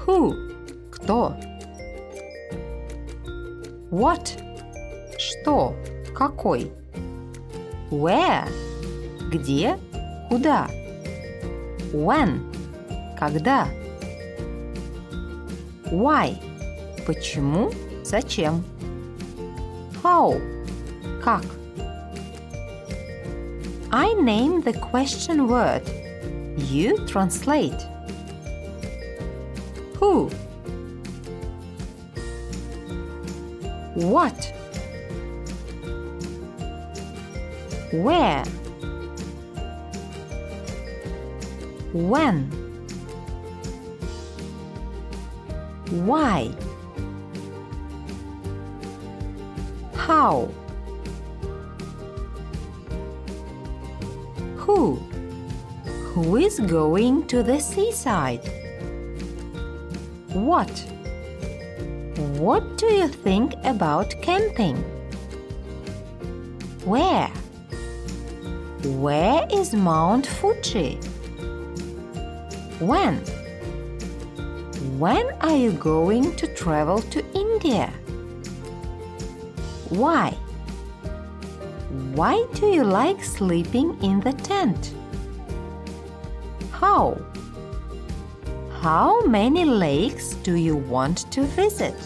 Who? Кто? What? Что? Какой? Where? Где? Куда? When? Когда? Why? Почему? Зачем? How? Как? I name the question word. You translate. Who? What? Where? When? Why? How? Who? Who is going to the seaside? What? What do you think about camping? Where? Where is Mount Fuji? When? When are you going to travel to India? Why? Why do you like sleeping in the tent? How? How many lakes do you want to visit?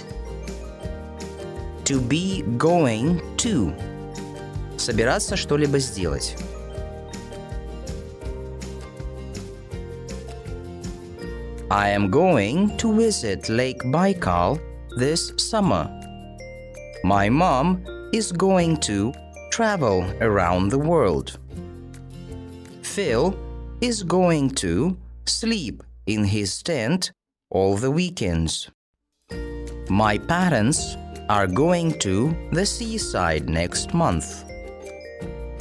To be going to. Собираться что-либо сделать. I am going to visit Lake Baikal this summer. My mom is going to travel around the world. Phil is going to sleep in his tent all the weekends. My parents are going to the seaside next month.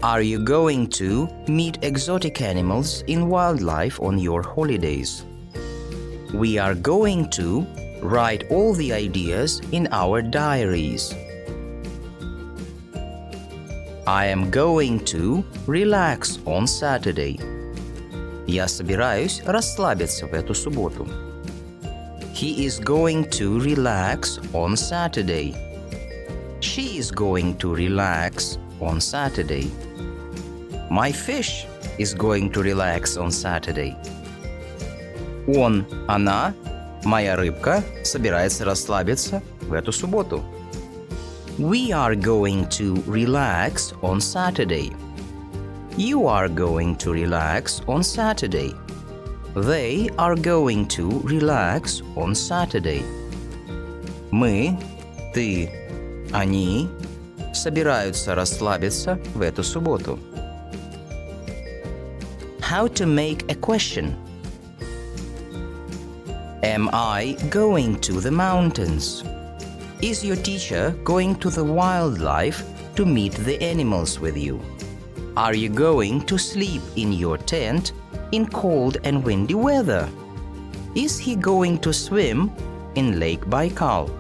Are you going to meet exotic animals in wildlife on your holidays? We are going to write all the ideas in our diaries. I am going to relax on Saturday. Я собираюсь расслабиться в эту субботу. He is going to relax on Saturday. She is going to relax on Saturday. My fish is going to relax on Saturday. Он, она, моя рыбка собирается расслабиться в эту субботу. We are going to relax on Saturday. You are going to relax on Saturday. They are going to relax on Saturday. Мы, ты, они собираются расслабиться в эту субботу. How to make a question. Am I going to the mountains? Is your teacher going to the wildlife to meet the animals with you? Are you going to sleep in your tent in cold and windy weather? Is he going to swim in Lake Baikal?